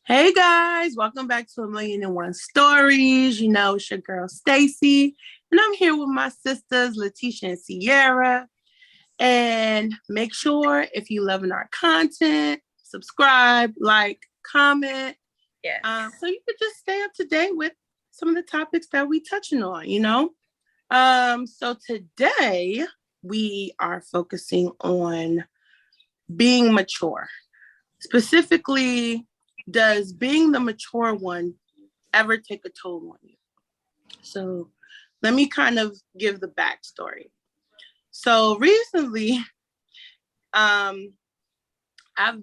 Hey guys, welcome back to A Million and One Stories. You know, it's your girl Stacy, and I'm here with my sisters Letitia and Sierra. And make sure if you loving our content, subscribe, like, comment, Yes. so you could just stay up to date with some of the topics that we touching on. So today we are focusing on being mature. Specifically, does being the mature one ever take a toll on you? So let me kind of give the backstory. So recently, I've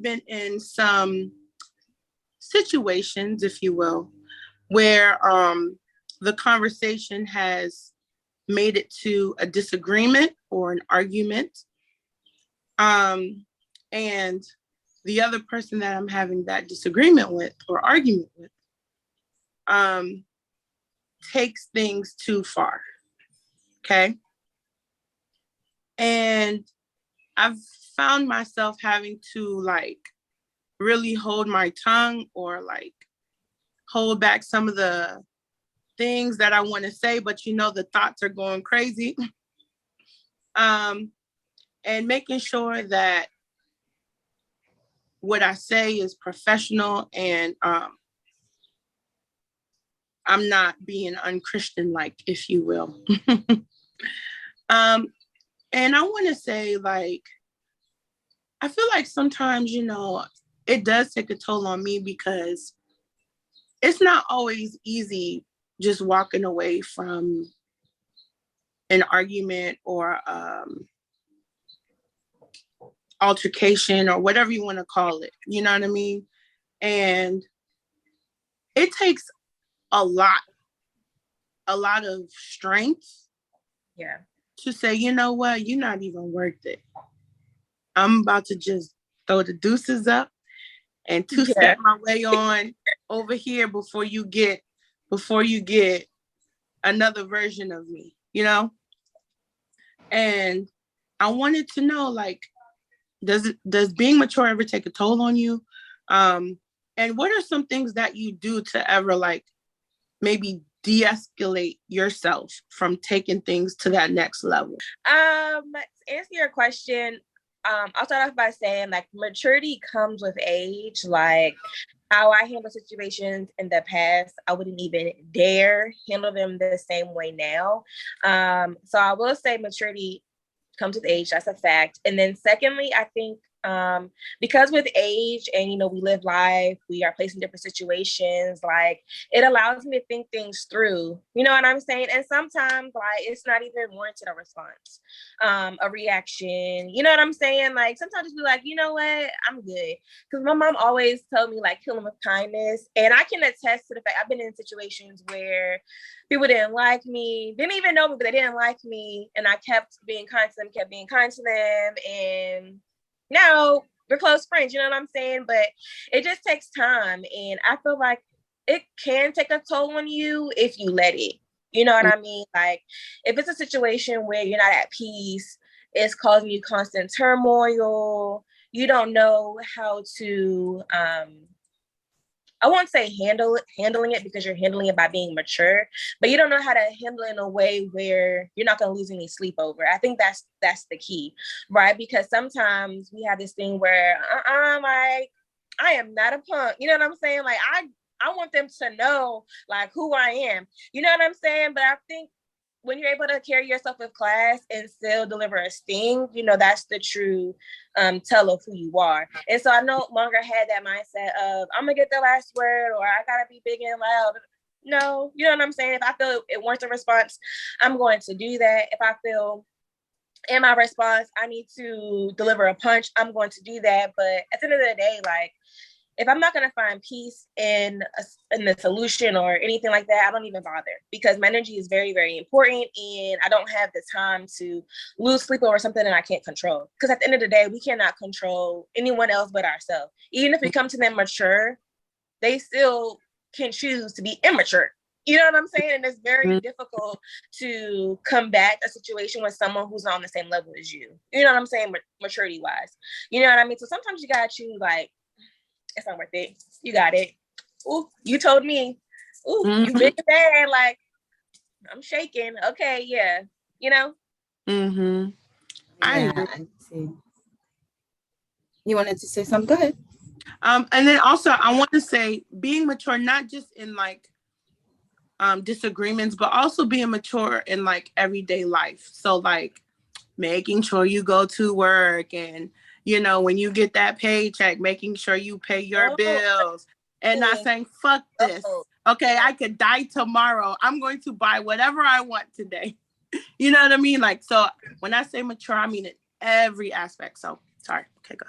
been in some situations, if you will, where the conversation has made it to a disagreement or an argument. And the other person that I'm having that disagreement with or argument with takes things too far. Okay. And I've found myself having to really hold my tongue or hold back some of the things that I want to say, but the thoughts are going crazy. And making sure that what I say is professional and I'm not being unchristian like, if you will. And I want to say, I feel like sometimes, it does take a toll on me because it's not always easy just walking away from an argument or altercation or whatever you want to call it. You know what I mean? And it takes a lot of strength. Yeah. To say, you know what, you're not even worth it. I'm about to just throw the deuces up and two-step my way on over here before you get another version of me, And I wanted to know, does being mature ever take a toll on you? And what are some things that you do to ever maybe de-escalate yourself from taking things to that next level? To answer your question, I'll start off by saying maturity comes with age. Like how I handle situations in the past, I wouldn't even dare handle them the same way now. So I will say maturity comes with age. That's a fact. And then secondly, I think because with age and we live life, we are placed in different situations, it allows me to think things through, you know what I'm saying? And sometimes it's not even warranted a response, a reaction, you know what I'm saying? Sometimes just be like, you know what, I'm good. Because my mom always told me kill them with kindness. And I can attest to the fact I've been in situations where people didn't like me, didn't even know me, but they didn't like me. And I kept being kind to them. And now we're close friends, you know what I'm saying? But it just takes time. And I feel like it can take a toll on you if you let it. You know what I mean? If it's a situation where you're not at peace, it's causing you constant turmoil, you don't know how to I won't say handling it because you're handling it by being mature, but you don't know how to handle it in a way where you're not going to lose any sleep over. I think that's the key, right? Because sometimes we have this thing where I am not a punk. You know what I'm saying? I want them to know who I am. You know what I'm saying? But I think when you're able to carry yourself with class and still deliver a sting, that's the true tell of who you are. And so I no longer had that mindset of I'm gonna get the last word or I gotta be big and loud. No, you know what I'm saying? If I feel it warrants a response, I'm going to do that. If I feel in my response I need to deliver a punch, I'm going to do that. But at the end of the day, if I'm not going to find peace in the solution or anything like that, I don't even bother because my energy is very, very important. And I don't have the time to lose sleep over something that I can't control. Because at the end of the day, we cannot control anyone else but ourselves. Even if we come to them mature, they still can choose to be immature. You know what I'm saying? And it's very difficult to combat a situation with someone who's not on the same level as you. You know what I'm saying? Maturity wise. You know what I mean? So sometimes you got to choose it's not worth it. You got it. ooh, you told me, ooh, you big and bad, like I'm shaking. Okay, yeah, you know. Mm-hmm. I Yeah, agree. I see. You wanted to say something? Go ahead. And then also I want to say being mature, not just in like disagreements, but also being mature in like everyday life. So like making sure you go to work, and you know, when you get that paycheck, making sure you pay your Oh, bills and not saying fuck this. oh, Okay, yeah. I could die tomorrow. I'm going to buy whatever I want today. You know what I mean? Like, so when I say mature, I mean in every aspect. So sorry. Okay, go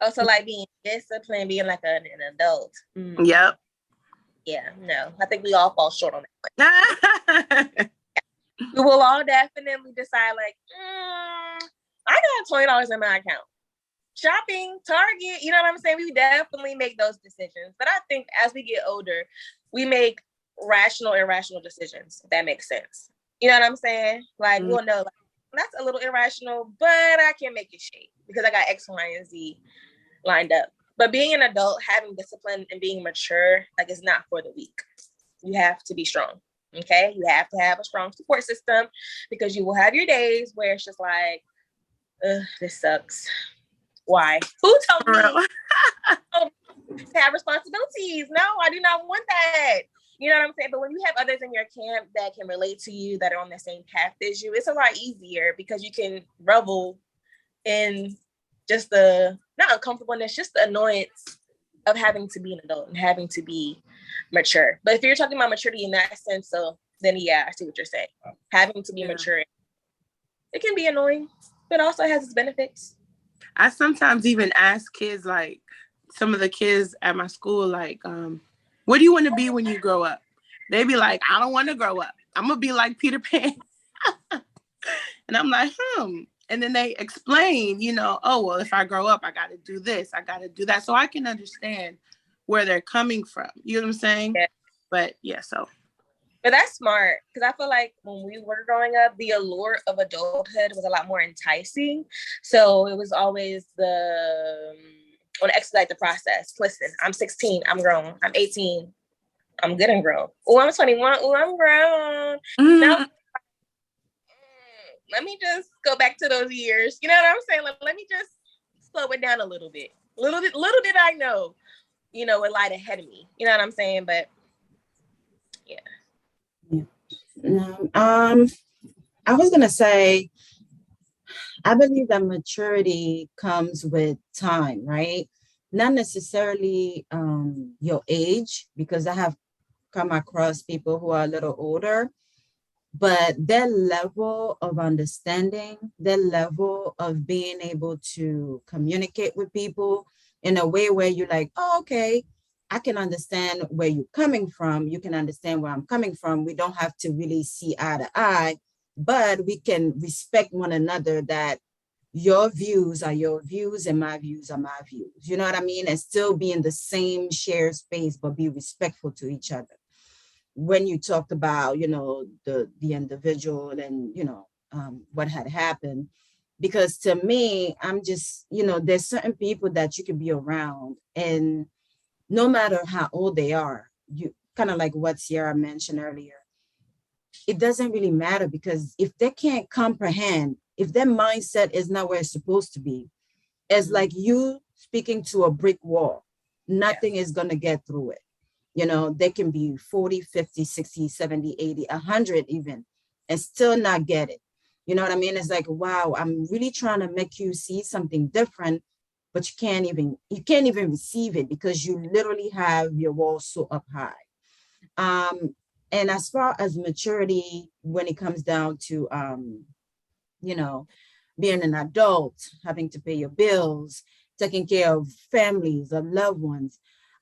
Also, like being disciplined, being like an adult. ahead. Yep. Yeah, no, I think we all fall short on that. Mm-hmm. We will all definitely decide, like, I got $20 in my account. Shopping, Target, you know what I'm saying? We definitely make those decisions. But I think as we get older, we make rational, irrational decisions, if that makes sense. You know what I'm saying? Like, we'll know, like, that's a little irrational, but I can make it shake because I got X, Y, and Z lined up. But being an adult, having discipline and being mature, like, is not for the weak. You have to be strong. Okay. You have to have a strong support system because you will have your days where it's just like, this sucks. Why? Who told For me real. to have responsibilities? No, I do not want that. You know what I'm saying? But when you have others in your camp that can relate to you, that are on the same path as you, it's a lot easier because you can revel in just the not uncomfortableness, just the annoyance of having to be an adult and having to be mature. But if you're talking about maturity in that sense, so then yeah, I see what you're saying. Having to be mature, it can be annoying, but also has its benefits. I sometimes even ask kids, like some of the kids at my school, like, what do you want to be when you grow up? They be like, I don't want to grow up. I'm gonna be like Peter Pan. And I'm like, And then they explain, you know, oh, well, if I grow up, I got to do this, I got to do that. So I can understand where they're coming from. You know what I'm saying? Yeah. But yeah, so. But that's smart because I feel like when we were growing up, the allure of adulthood was a lot more enticing. So it was always the want to expedite the process. Listen, I'm 16, I'm grown. I'm 18, I'm good and grown. Oh, I'm 21. Oh, I'm grown. Now, let me just go back to those years. You know what I'm saying? Like, let me just slow it down a little bit. Little did I know, you know, what lied ahead of me. You know what I'm saying? But yeah. No, I was gonna say, I believe that maturity comes with time, right? Not necessarily your age, because I have come across people who are a little older, but their level of understanding, their level of being able to communicate with people in a way where you're like, oh, okay, I can understand where you're coming from. You can understand where I'm coming from. We don't have to really see eye to eye, but we can respect one another, that your views are your views and my views are my views. You know what I mean? And still be in the same shared space, but be respectful to each other. When you talked about, you know, the individual and, you know, what had happened, because to me, I'm just, you know, there's certain people that you can be around, and no matter how old they are, you kind of like what Sierra mentioned earlier, it doesn't really matter, because if they can't comprehend, if their mindset is not where it's supposed to be, it's like you speaking to a brick wall. Nothing is going to get through it. You know, they can be 40, 50, 60, 70, 80, 100 even, and still not get it. You know what I mean? It's like, wow, I'm really trying to make you see something different, but you can't even receive it because you literally have your wall so up high. Um, and as far as maturity, when it comes down to you know, being an adult, having to pay your bills, taking care of families, of loved ones,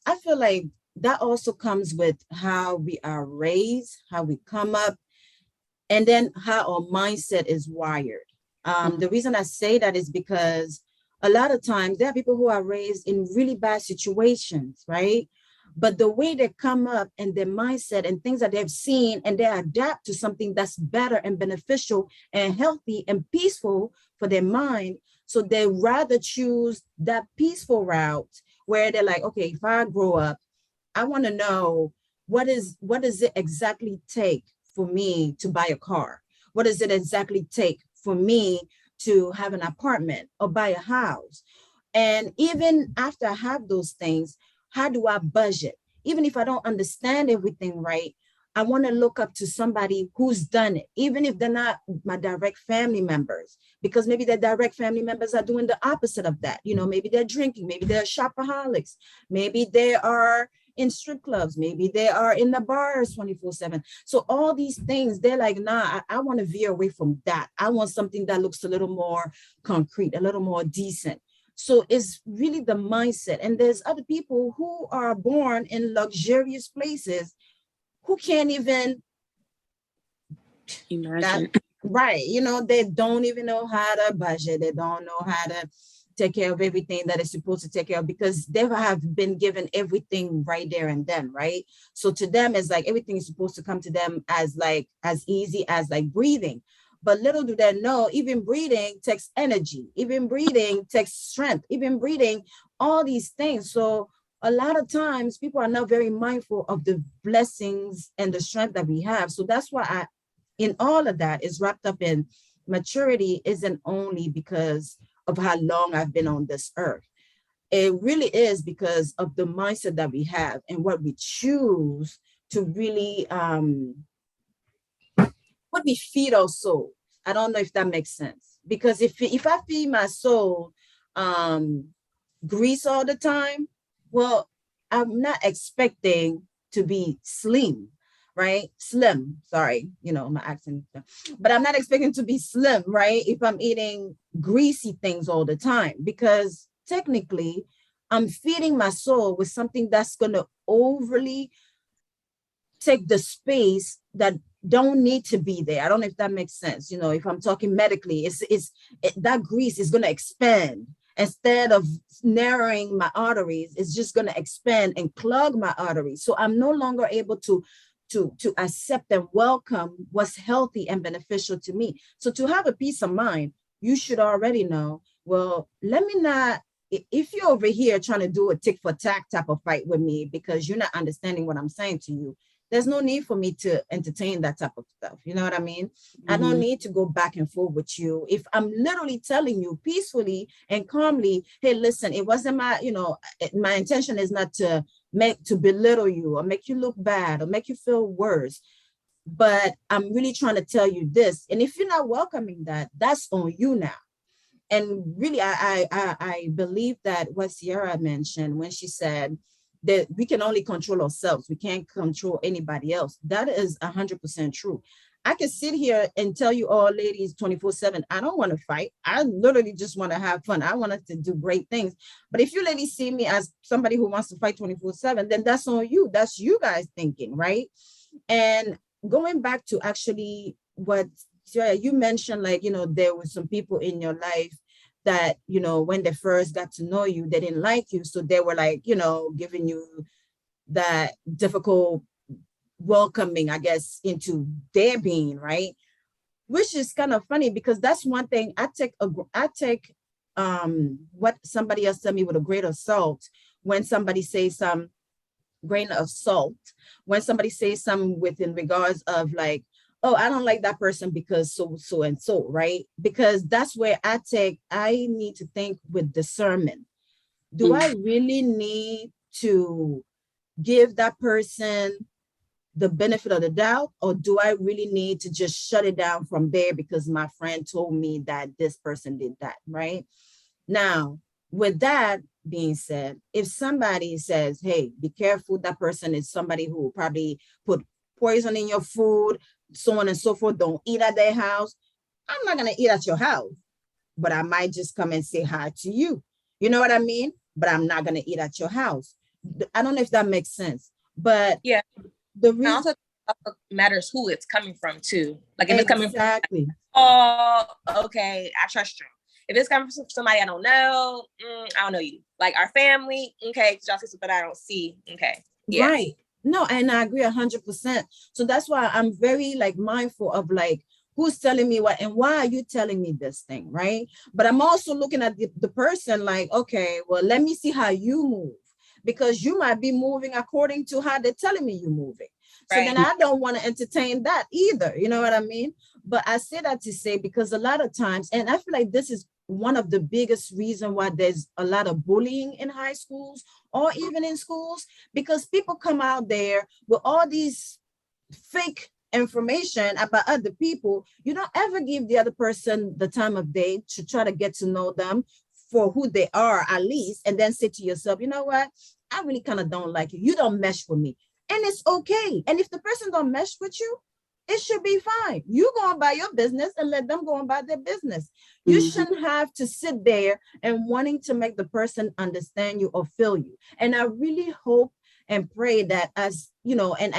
I feel like that also comes with how we are raised, how we come up, and then how our mindset is wired. The reason I say that is because a lot of times there are people who are raised in really bad situations, right? But the way they come up and their mindset and things that they've seen, and they adapt to something that's better and beneficial and healthy and peaceful for their mind. So they rather choose that peaceful route where they're like, okay, if I grow up, I want to know what does it exactly take for me to buy a car? What does it exactly take for me to have an apartment or buy a house? And even after I have those things, how do I budget? Even if I don't understand everything right, I want to look up to somebody who's done it, even if they're not my direct family members, because maybe their direct family members are doing the opposite of that. You know, maybe they're drinking, maybe they're shopaholics, maybe they are in strip clubs, maybe they are in the bars 24/7. So all these things, they're like, nah, I want to veer away from that. I want something that looks a little more concrete, a little more decent. So it's really the mindset. And there's other people who are born in luxurious places who can't even that, Imagine. right. You know, they don't even know how to budget. They don't know how to take care of everything that is supposed to take care of because they have been given everything right there and then, right? So to them, it's like everything is supposed to come to them as like as easy as like breathing. But little do they know, even breathing takes energy, even breathing takes strength, even breathing, all these things. So a lot of times people are not very mindful of the blessings and the strength that we have. So that's why in all of that is wrapped up in maturity isn't only because of how long I've been on this earth. It really is because of the mindset that we have and what we choose to really what we feed our soul. I don't know if that makes sense. Because if I feed my soul grease all the time, well, I'm not expecting to be slim, right? Slim, sorry, you know, my accent, but I'm not expecting to be slim, right? If I'm eating greasy things all the time, because technically I'm feeding my soul with something that's going to overly take the space that don't need to be there. I don't know if that makes sense. You know, if I'm talking medically, that grease is going to expand instead of narrowing my arteries. It's just going to expand and clog my arteries. So I'm no longer able to accept and welcome what's healthy and beneficial to me. So to have a peace of mind, you should already know, well, let me not, if you're over here trying to do a tick for tack type of fight with me because you're not understanding what I'm saying to you, there's no need for me to entertain that type of stuff. You know what I mean? I don't need to go back and forth with you. If I'm literally telling you peacefully and calmly, hey, listen, it wasn't my, you know, my intention is not to belittle you or make you look bad or make you feel worse. But I'm really trying to tell you this. And if you're not welcoming that, that's on you now. And really, I believe that what Sierra mentioned when she said that we can only control ourselves. We can't control anybody else. That is 100% true. I can sit here and tell you all ladies 24/7, I don't want to fight. I literally just want to have fun. I want us to do great things. But if you ladies see me as somebody who wants to fight 24/7, then that's on you. That's you guys thinking, right? And going back to actually what you mentioned, like, you know, there were some people in your life that, you know, when they first got to know you, they didn't like you. So they were like, you know, giving you that difficult welcoming, I guess, into their being, right? Which is kind of funny because that's one thing I take what somebody else tell me with a grain of salt when somebody says some grain of salt, when somebody says something within regards of like, oh, I don't like that person because so and so, right? Because that's where I need to think with discernment. Do I really need to give that person the benefit of the doubt, or do I really need to just shut it down from there because my friend told me that this person did that, right? Now, with that being said, if somebody says, hey, be careful, that person is somebody who will probably put poison in your food, so on and so forth, don't eat at their house. I'm not going to eat at your house, but I might just come and say hi to you. You know what I mean? But I'm not going to eat at your house. I don't know if that makes sense, but yeah, the reason also matters who it's coming from too. Like if it's coming from, exactly. oh, okay, I trust you. If it's coming from somebody I don't know, I don't know you. Like our family, okay, y'all see something I don't see, okay, yeah. Right. No, and I agree 100%. So that's why I'm very like mindful of like who's telling me what and why are you telling me this thing, right? But I'm also looking at the person like, okay, well, let me see how you move. because you might be moving according to how they're telling me you're moving. So Right. then I don't want to entertain that either. You know what I mean? But I say that to say, because a lot of times, and I feel like this is one of the biggest reason why there's a lot of bullying in high schools or even in schools, because people come out there with all these fake information about other people. You don't ever give the other person the time of day to try to get to know them for who they are, at least, and then say to yourself, you know what, I really kind of don't like you, you don't mesh with me, and it's okay. And if the person don't mesh with you, it should be fine. You go on by your business and let them go on by their business. You shouldn't have to sit there and wanting to make the person understand you or feel you. And I really hope and pray that, as you know, and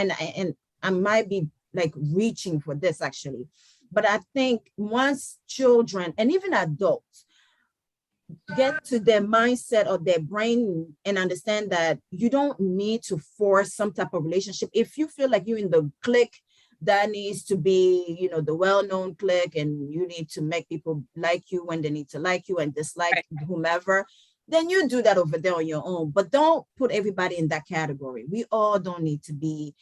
I might be like reaching for this actually, but I think once children and even adults get to their mindset or their brain and understand that you don't need to force some type of relationship. If you feel like you're in the clique that needs to be, you know, the well-known clique, and you need to make people like you when they need to like you and dislike whomever, then you do that over there on your own. But don't put everybody in that category. We all don't need to be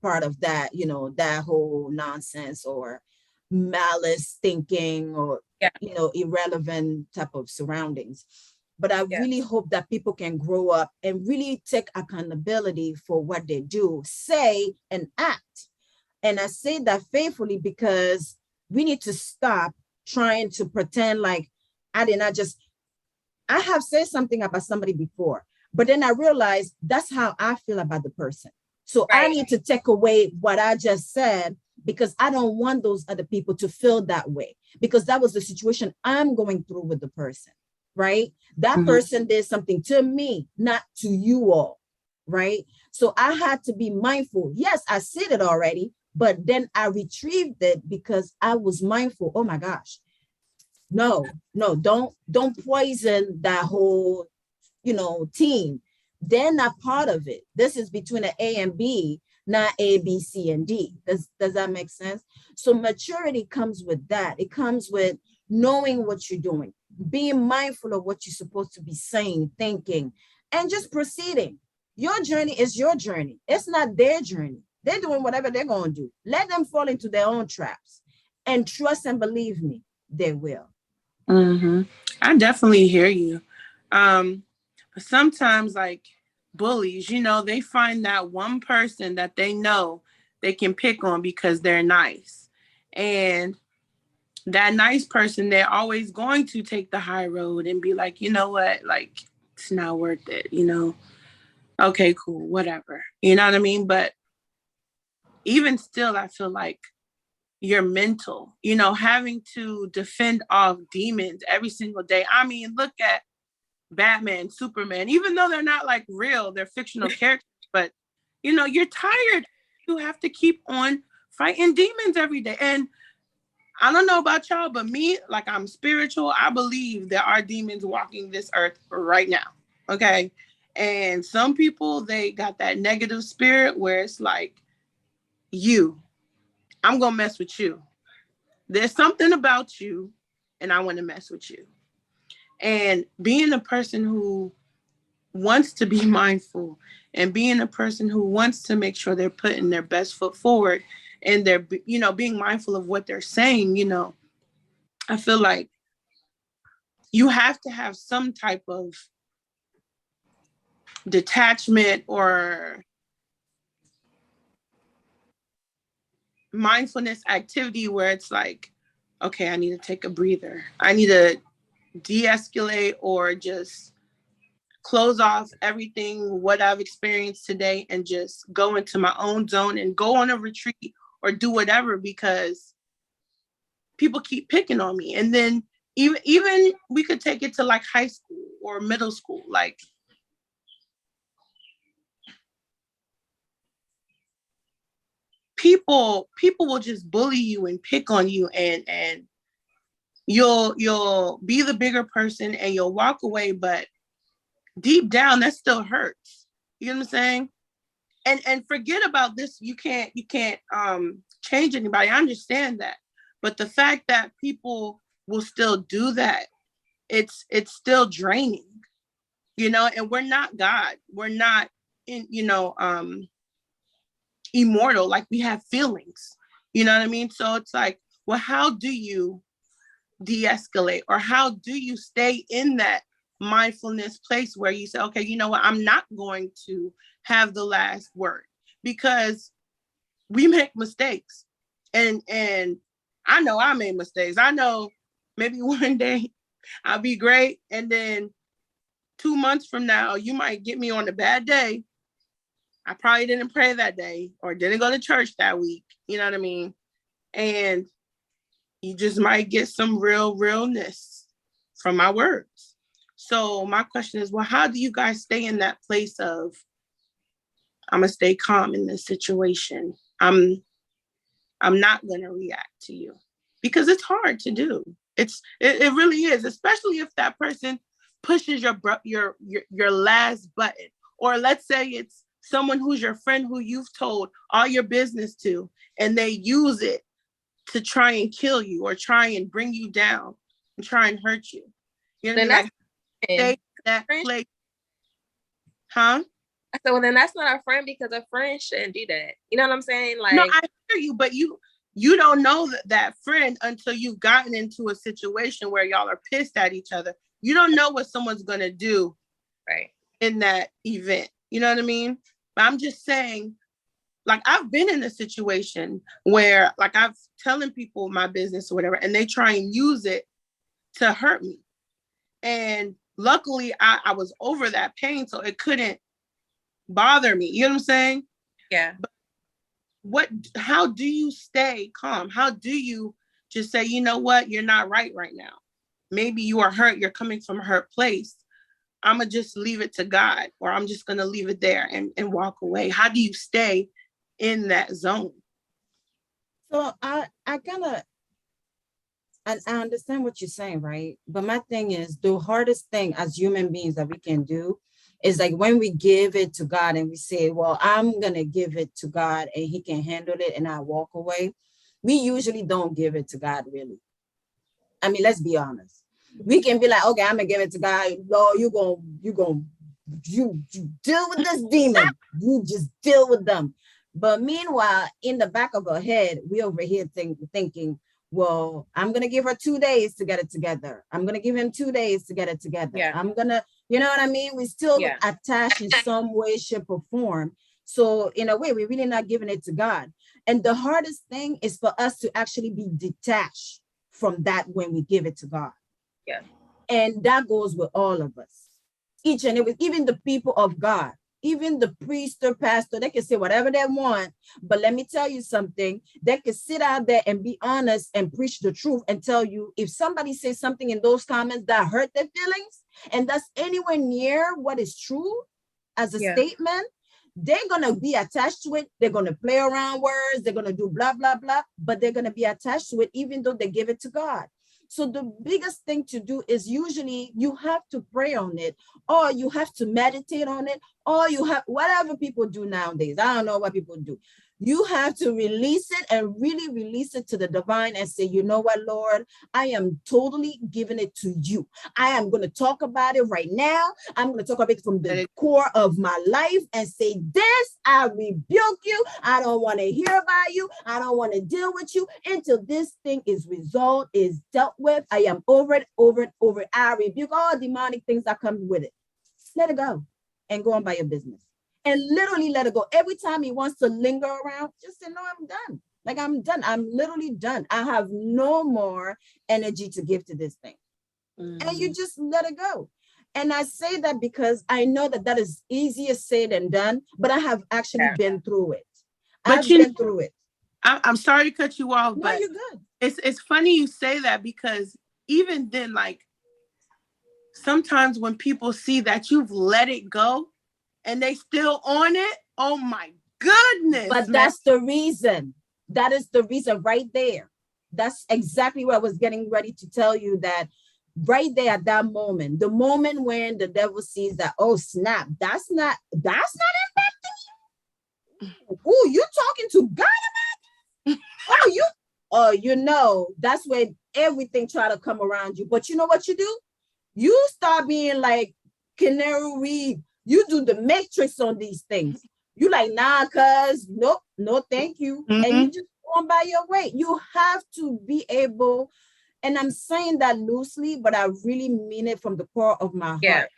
part of that, you know, that whole nonsense or malice thinking or, you know, irrelevant type of surroundings. But I really hope that people can grow up and really take accountability for what they do, say, and act. And I say that faithfully because we need to stop trying to pretend like I have said something about somebody before, but then I realized that's how I feel about the person. So I need to take away what I just said, because I don't want those other people to feel that way, because that was the situation I'm going through with the person, right? That person did something to me, not to you all, right? So I had to be mindful. Yes, I said it already, but then I retrieved it because I was mindful. Oh my gosh. No, don't poison that whole, you know, team. They're not part of it. This is between an A and B, not A, B, C, and D. Does that make sense? So maturity comes with that. It comes with knowing what you're doing, being mindful of what you're supposed to be saying, thinking, and just proceeding. Your journey is your journey. It's not their journey. They're doing whatever they're going to do. Let them fall into their own traps, and trust and believe me, they will. I definitely hear you. But sometimes, like bullies, you know, they find that one person that they know they can pick on because they're nice. And that nice person, they're always going to take the high road and be like, you know what, like, it's not worth it, you know? Okay, cool, whatever. You know what I mean? But even still, I feel like your mental, you know, having to defend off demons every single day. I mean, look at Batman, Superman, even though they're not like real, they're fictional characters, but you know, you're tired. You have to keep on fighting demons every day. And I don't know about y'all, but me, like, I'm spiritual. I believe there are demons walking this earth right now. Okay. And some people, they got that negative spirit where it's like, I'm going to mess with you. There's something about you, and I want to mess with you. And being a person who wants to be mindful and being a person who wants to make sure they're putting their best foot forward and they're, you know, being mindful of what they're saying, you know, I feel like you have to have some type of detachment or mindfulness activity where it's like, okay, I need to take a breather. I need to de-escalate or just close off everything, what I've experienced today, and just go into my own zone and go on a retreat or do whatever, because people keep picking on me. And then even we could take it to like high school or middle school. Like, people will just bully you and pick on you, and you'll be the bigger person and you'll walk away, but deep down that still hurts. You know what I'm saying? And forget about this. You can't change anybody. I understand that. But the fact that people will still do that, it's still draining. and we're not God. We're not immortal. Like, we have feelings, you know what I mean? So it's like, well, how do you de-escalate, or how do you stay in that mindfulness place where you say, okay, you know what, I'm not going to have the last word, because we make mistakes, and I know I made mistakes. I know maybe one day I'll be great, and then 2 months from now you might get me on a bad day. I probably didn't pray that day or didn't go to church that week, you know what I mean? And you just might get some realness from my words. So my question is, well, how do you guys stay in that place of, I'm gonna stay calm in this situation? I'm not gonna react to you, because it's hard to do. It really is, especially if that person pushes your last button, or let's say it's someone who's your friend who you've told all your business to, and they use it to try and kill you or try and bring you down and try and hurt you. You know what I mean? Like, stay in that place. Huh? So well, then that's not a friend, because a friend shouldn't do that. You know what I'm saying? Like, no, I hear you, but you don't know that friend until you've gotten into a situation where y'all are pissed at each other. You don't know what someone's gonna do right in that event. You know what I mean? But I'm just saying, like, I've been in a situation where, like, I've telling people my business or whatever, and they try and use it to hurt me. And luckily I was over that pain, so it couldn't bother me. You know what I'm saying? Yeah. But how do you stay calm? How do you just say, you know what, you're not right now? Maybe you are hurt, you're coming from a hurt place. I'm gonna just leave it to God, or I'm just gonna leave it there and walk away. How do you stay in that zone? So I understand what you're saying, right? But my thing is, the hardest thing as human beings that we can do is like when we give it to God and we say, well, I'm gonna give it to God and he can handle it and I walk away. We usually don't give it to God, really. I mean, let's be honest. We can be like, okay, I'm gonna give it to God. No, you deal with this demon. You just deal with them. But meanwhile, in the back of our head, we over here thinking, well, I'm gonna give her 2 days to get it together. I'm gonna give him 2 days to get it together. Yeah. I'm gonna, you know what I mean? We still attached in some way, shape, or form. So in a way, we're really not giving it to God. And the hardest thing is for us to actually be detached from that when we give it to God. Yeah. And that goes with all of us. Each and every, even the people of God, even the priest or pastor, they can say whatever they want. But let me tell you something. They can sit out there and be honest and preach the truth and tell you, if somebody says something in those comments that hurt their feelings, and that's anywhere near what is true as a statement, they're going to be attached to it. They're going to play around words. They're going to do blah, blah, blah, but they're going to be attached to it, even though they give it to God. So the biggest thing to do is usually you have to pray on it, or you have to meditate on it, or you have whatever people do nowadays. I don't know what people do. You have to release it and really release it to the divine and say, you know what, Lord, I am totally giving it to you. I am going to talk about it right now. I'm going to talk about it from the core of my life and say, this, I rebuke you. I don't want to hear about you. I don't want to deal with you until this thing is resolved, is dealt with. I am over it, over it, over it. I rebuke all demonic things that come with it. Let it go and go on by your business. And literally let it go. Every time he wants to linger around, just say, no, I'm done. Like, I'm done. I'm literally done. I have no more energy to give to this thing. And you just let it go. And I say that because I know that that is easier said than done, but I have actually been through it. I've been through it. I'm sorry to cut you off, but you're good. It's funny you say that, because even then, like, sometimes when people see that you've let it go and they still on it, oh my goodness. But that's the reason. That is the reason right there. That's exactly what I was getting ready to tell you, that right there at that moment, the moment when the devil sees that, oh snap, that's not impacting you. Oh, you're talking to God about it? You know, that's where everything try to come around you. But you know what you do? You start being like canary read. You do the matrix on these things. You like, nah, cuz nope, no, thank you. And you just go on by your way. You have to be able, and I'm saying that loosely, but I really mean it from the core of my heart.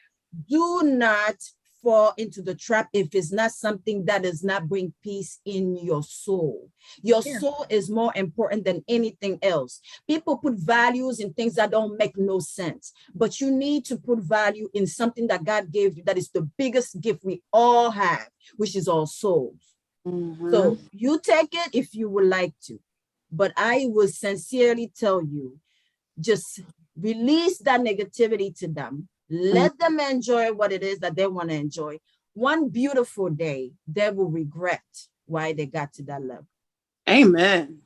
Do not fall into the trap if it's not something that does not bring peace in your soul. Your soul is more important than anything else. People put values in things that don't make no sense, but you need to put value in something that God gave you that is the biggest gift we all have, which is our souls. So you take it if you would like to, but I will sincerely tell you, just release that negativity to them. Let them enjoy what it is that they want to enjoy. One beautiful day, they will regret why they got to that level. Amen.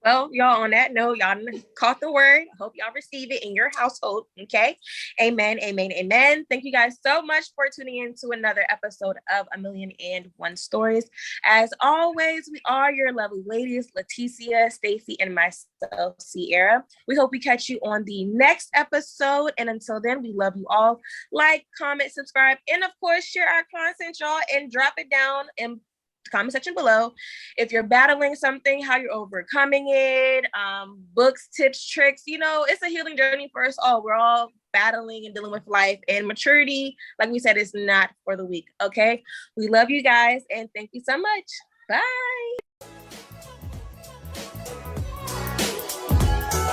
Well, y'all, on that note, y'all caught the word. I hope y'all receive it in your household. Okay. Amen. Amen. Amen. Thank you guys so much for tuning in to another episode of A Million and One Stories. As always, we are your lovely ladies, Leticia, Stacy, and myself, Sierra. We hope we catch you on the next episode. And until then, we love you all. Like, comment, subscribe, and of course, share our content, y'all, and drop it down in comment section below if you're battling something, how you're overcoming it, books, tips, tricks. It's a healing journey for us all. We're all battling and dealing with life, and maturity, like we said, is not for the weak. Okay, we love you guys and thank you so much. Bye.